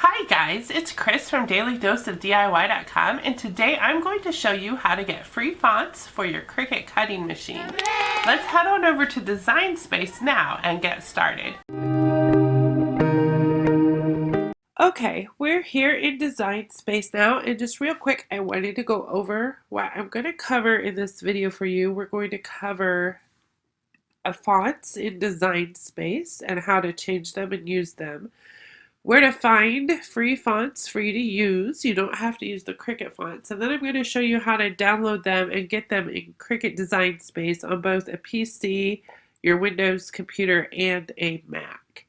Hi guys, it's Chris from dailydoseofdiy.com, and today I'm going to show you how to get free fonts for your Cricut cutting machine. Let's head on over to Design Space now and get started. Okay, we're here in Design Space now, and just real quick, I wanted to go over what I'm going to cover in this video for you. We're going to cover fonts in Design Space and how to change them and use them. Where to find free fonts for you to use. You don't have to use the Cricut fonts. And then I'm going to show you how to download them and get them in Cricut Design Space on both a PC, your Windows computer, and a Mac.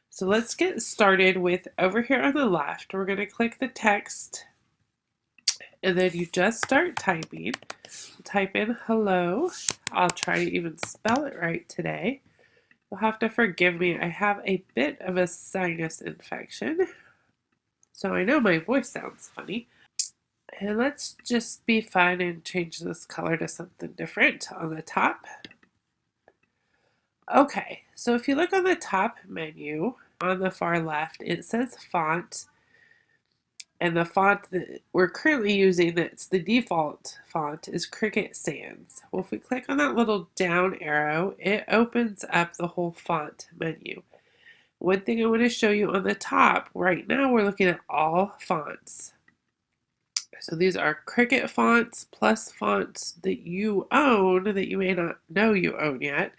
So let's get started with over here on the left. We're going to click the text and then you just start typing. Type in hello. I'll try to even spell it right today. You'll have to forgive me. I have a bit of a sinus infection, so I know my voice sounds funny. And let's just be fun and change this color to something different on the top. Okay, so if you look on the top menu on the far left, it says font. And the font that we're currently using, that's the default font, is Cricut Sans. Well, if we click on that little down arrow, it opens up the whole font menu. One thing I want to show you on the top, right now we're looking at all fonts. So these are Cricut fonts plus fonts that you own that you may not know you own yet.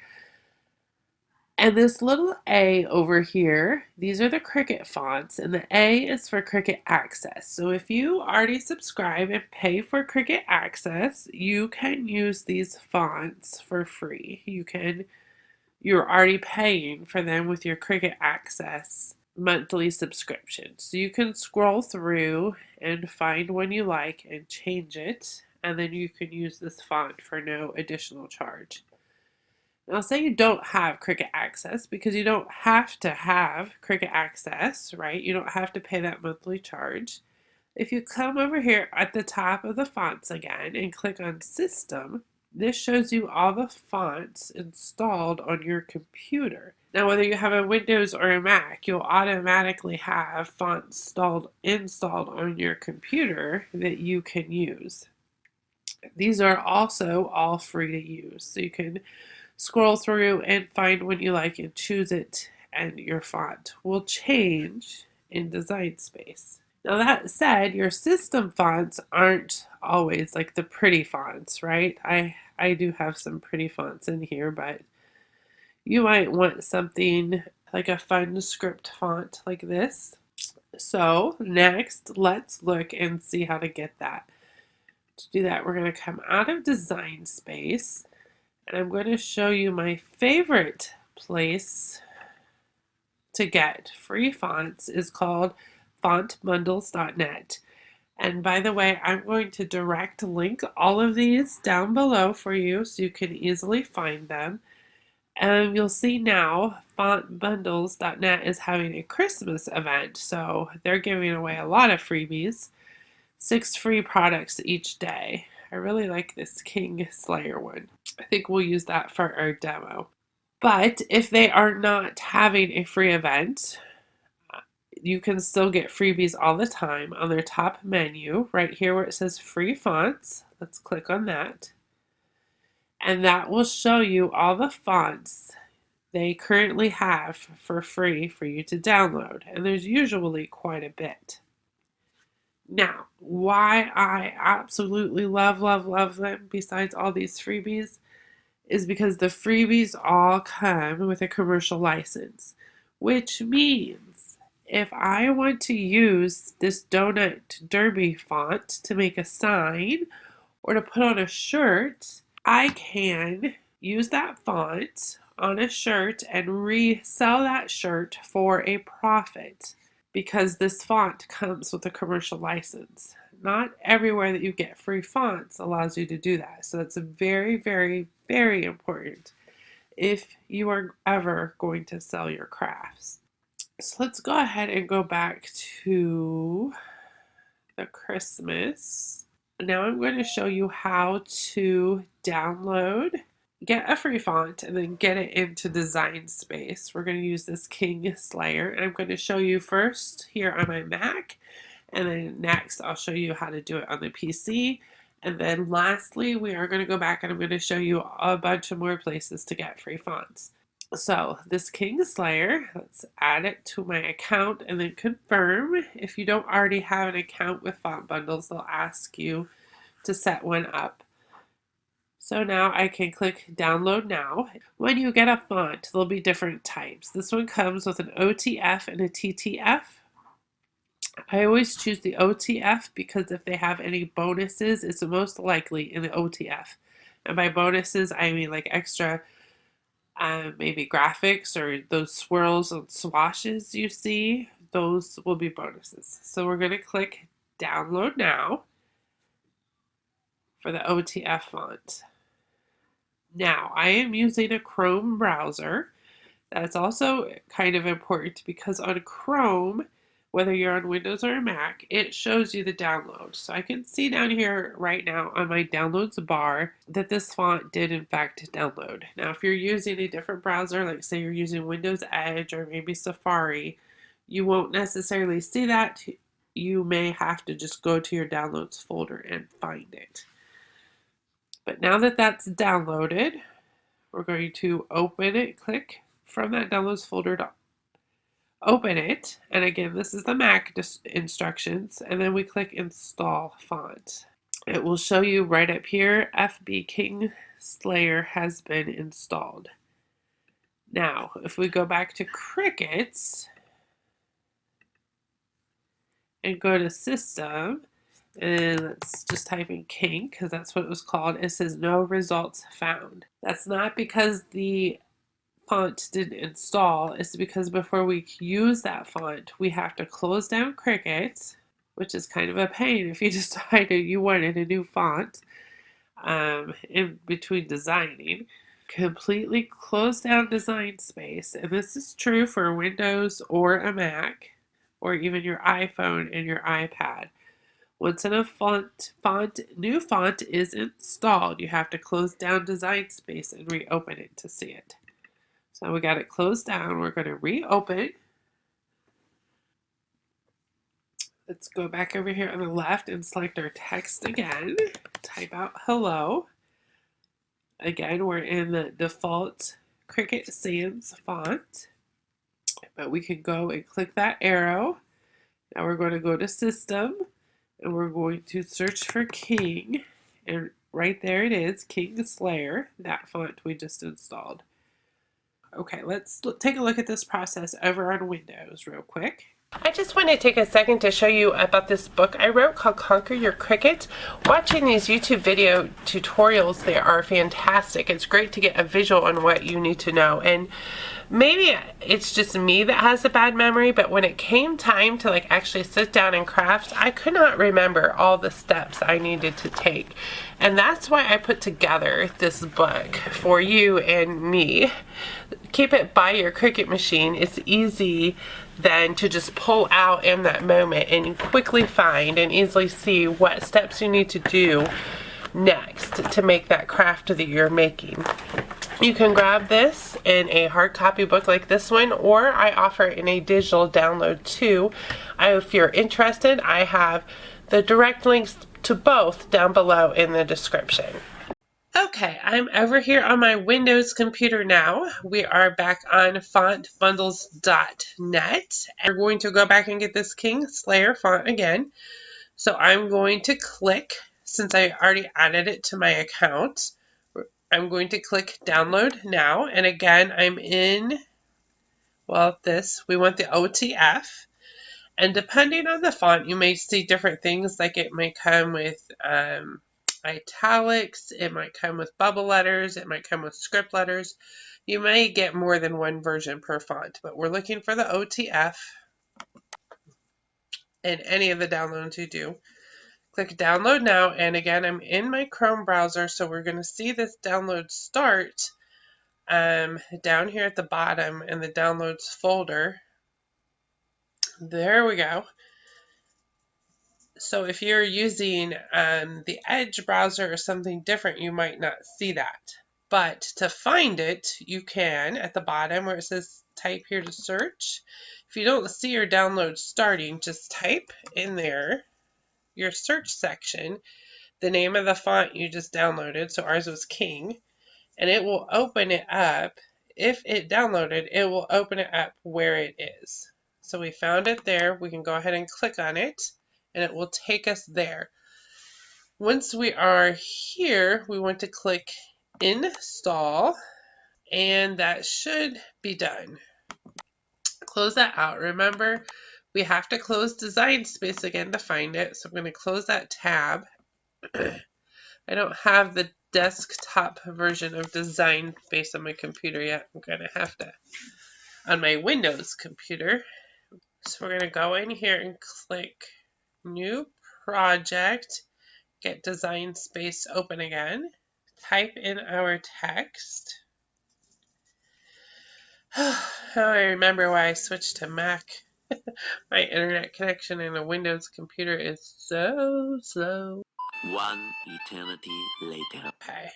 And this little A over here, these are the Cricut fonts, and the A is for Cricut Access. So if you already subscribe and pay for Cricut Access, you can use these fonts for free. You're already paying for them with your Cricut Access monthly subscription. So you can scroll through and find one you like and change it, and then you can use this font for no additional charge. I'll say you don't have Cricut Access because you don't have to have Cricut Access, right? You don't have to pay that monthly charge. If you come over here at the top of the fonts again and click on System, this shows you all the fonts installed on your computer. Now, whether you have a Windows or a Mac, you'll automatically have fonts installed on your computer that you can use. These are also all free to use, so you can scroll through and find one you like and choose it, and your font will change in Design Space. Now that said, your system fonts aren't always like the pretty fonts, right? I do have some pretty fonts in here, but you might want something like a fun script font like this. So next, let's look and see how to get that. To do that, we're going to come out of Design Space, and I'm going to show you my favorite place to get free fonts is called fontbundles.net. And by the way, I'm going to direct link all of these down below for you so you can easily find them. And you'll see now fontbundles.net is having a Christmas event, so they're giving away a lot of freebies, 6 free products each day. I really like this King Slayer one. I think we'll use that for our demo. But if they are not having a free event, you can still get freebies all the time on their top menu, right here where it says free fonts. Let's click on that. And that will show you all the fonts they currently have for free for you to download. And there's usually quite a bit. Now, why I absolutely love them, besides all these freebies, is because the freebies all come with a commercial license, which means if I want to use this Donut Derby font to make a sign or to put on a shirt, I can use that font on a shirt and resell that shirt for a profit, because this font comes with a commercial license. Not everywhere that you get free fonts allows you to do that. So that's very, very, very important if you are ever going to sell your crafts. So let's go ahead and go back to the Christmas. Now I'm going to show you how to download get a free font and then get it into Design Space. We're going to use this King Slayer, and I'm going to show you first here on my Mac, and then next I'll show you how to do it on the PC. And then lastly, we are going to go back and I'm going to show you a bunch of more places to get free fonts. So this King Slayer, let's add it to my account and then confirm. If you don't already have an account with Font Bundles, they'll ask you to set one up. So now I can click download now. When you get a font, there'll be different types. This one comes with an OTF and a TTF. I always choose the OTF because if they have any bonuses, it's most likely in the OTF. And by bonuses, I mean like extra maybe graphics or those swirls and swashes you see. Those will be bonuses. So we're going to click download now for the OTF font. Now, I am using a Chrome browser. That's also kind of important because on Chrome, whether you're on Windows or a Mac, it shows you the download. So I can see down here right now on my downloads bar that this font did in fact download. Now, if you're using a different browser, like say you're using Windows Edge or maybe Safari, you won't necessarily see that. You may have to just go to your downloads folder and find it. But now that that's downloaded, we're going to open it, click from that downloads folder to open it. And again, this is the Mac instructions. And then we click install font. It will show you right up here, FB King Slayer has been installed. Now, if we go back to Cricut and go to System, and let's just type in King because that's what it was called. It says no results found. That's not because the font didn't install. It's because before we use that font, we have to close down Cricut, which is kind of a pain if you decided you wanted a new font in between designing. Completely close down Design Space, and this is true for Windows or a Mac or even your iPhone and your iPad. Once a new font is installed, you have to close down Design Space and reopen it to see it. So we got it closed down. We're going to reopen. Let's go back over here on the left and select our text again. Type out hello. Again, we're in the default Cricut Sans font, but we can go and click that arrow. Now we're going to go to System. And we're going to search for King, and right there it is, King Slayer, that font we just installed. Okay, let's take a look at this process over on Windows real quick. I just want to take a second to show you about this book I wrote called Conquer Your Cricut. Watching these YouTube video tutorials, they are fantastic. It's great to get a visual on what you need to know. And maybe it's just me that has a bad memory, but when it came time to actually sit down and craft, I could not remember all the steps I needed to take. And that's why I put together this book for you and me. Keep it by your Cricut machine. It's easy then to just pull out in that moment and quickly find and easily see what steps you need to do next to make that craft that you're making. You can grab this in a hard copy book like this one, or I offer it in a digital download too. If you're interested, I have the direct links to both down below in the description. Okay, I'm over here on my Windows computer now. We are back on fontbundles.net. And we're going to go back and get this King Slayer font again. So I'm going to click, since I already added it to my account, I'm going to click download now. And again, I'm in, well, we want the OTF. And depending on the font, you may see different things, like it may come with italics, it might come with bubble letters, it might come with script letters. You may get more than one version per font, but we're looking for the OTF in any of the downloads you do. Click download now, and again, I'm in my Chrome browser, so we're going to see this download start down here at the bottom in the downloads folder. There we go. So if you're using the Edge browser or something different, you might not see that. But to find it, you can, at the bottom where it says type here to search. If you don't see your download starting, just type in there your search section, the name of the font you just downloaded, so ours was King, and it will open it up. If it downloaded, it will open it up where it is. So we found it there. We can go ahead and click on it, and it will take us there. Once we are here, we want to click Install, and that should be done. Close that out. Remember, we have to close Design Space again to find it, so I'm going to close that tab. I don't have the desktop version of Design Space on my computer yet. I'm going to have to on my Windows computer. So we're going to go in here and click New Project, get Design Space open again, type in our text. Now I remember why I switched to Mac. My internet connection in a Windows computer is so slow. One eternity later. Okay.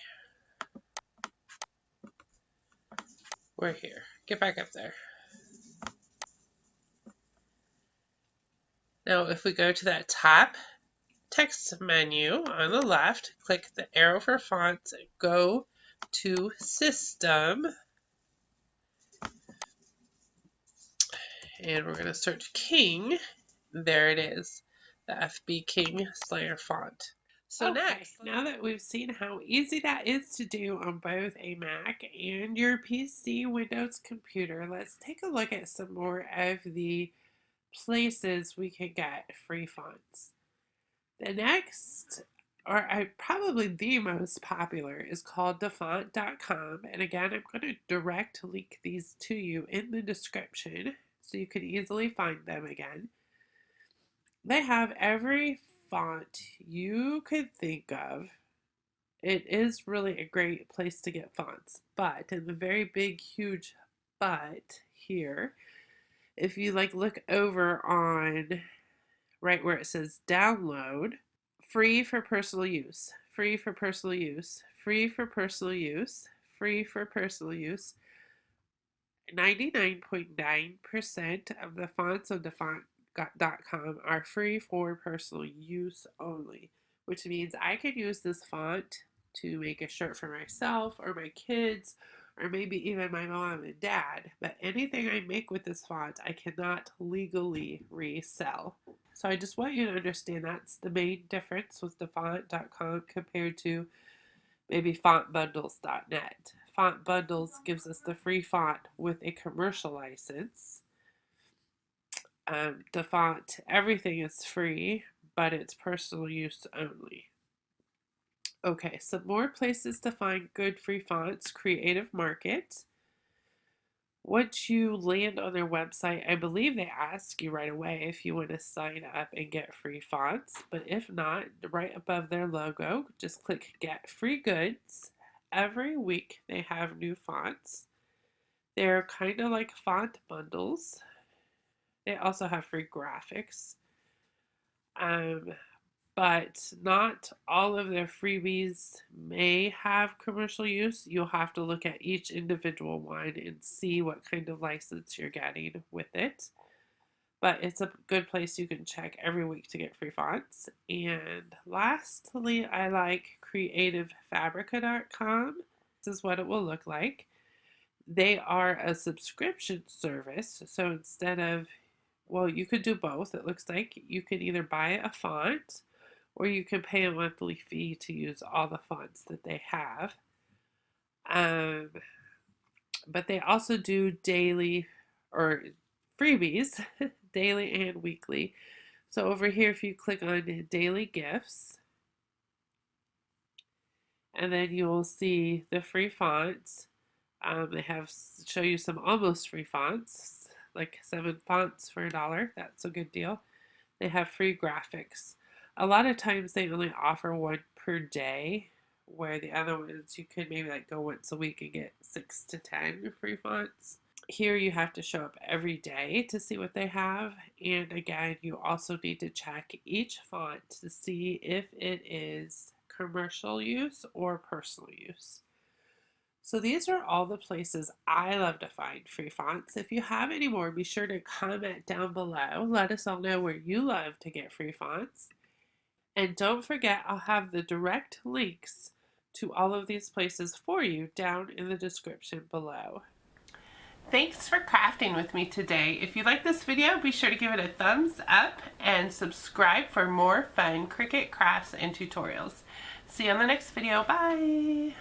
We're here. Get back up there. Now if we go to that top text menu on the left, click the arrow for fonts, and go to System, and we're going to search King. There it is, the FB King Slayer font. So next, now that we've seen how easy that is to do on both a Mac and your PC Windows computer, let's take a look at some more of the places we can get free fonts. The next, or probably the most popular, is called dafont.com. And again, I'm going to direct link these to you in the description so you can easily find them again. They have every font you could think of. It is really a great place to get fonts, but, and the very big, huge but here, if you look over on right where it says download, free for personal use, free for personal use, free for personal use, free for personal use. 99.9% of the fonts on dafont.com are free for personal use only, which means I can use this font to make a shirt for myself or my kids or maybe even my mom and dad, but anything I make with this font I cannot legally resell. So I just want you to understand that's the main difference with dafont.com compared to maybe fontbundles.net. Font Bundles gives us the free font with a commercial license. Dafont, everything is free, but it's personal use only. Okay, some more places to find good free fonts. Creative Market. Once you land on their website, I believe they ask you right away if you want to sign up and get free fonts. But if not, right above their logo, just click Get Free Goods. Every week they have new fonts. They're kind of like font bundles. They also have free graphics. But not all of their freebies may have commercial use. You'll have to look at each individual one and see what kind of license you're getting with it. But it's a good place you can check every week to get free fonts. And lastly, I like creativefabrica.com. This is what it will look like. They are a subscription service, so instead of, well, you could do both. It looks like you could either buy a font or you can pay a monthly fee to use all the fonts that they have. But they also do daily or freebies, daily and weekly. So over here, if you click on daily gifts, and then you will see the free fonts. They have show you some almost free fonts, like 7 fonts for $1. That's a good deal. They have free graphics. A lot of times they only offer one per day, where the other ones you could maybe go once a week and get 6 to 10 free fonts. Here you have to show up every day to see what they have, and again you also need to check each font to see if it is commercial use or personal use. So these are all the places I love to find free fonts. If you have any more, be sure to comment down below. Let us all know where you love to get free fonts. And don't forget, I'll have the direct links to all of these places for you down in the description below. Thanks for crafting with me today. If you like this video, be sure to give it a thumbs up and subscribe for more fun Cricut crafts and tutorials. See you on the next video. Bye!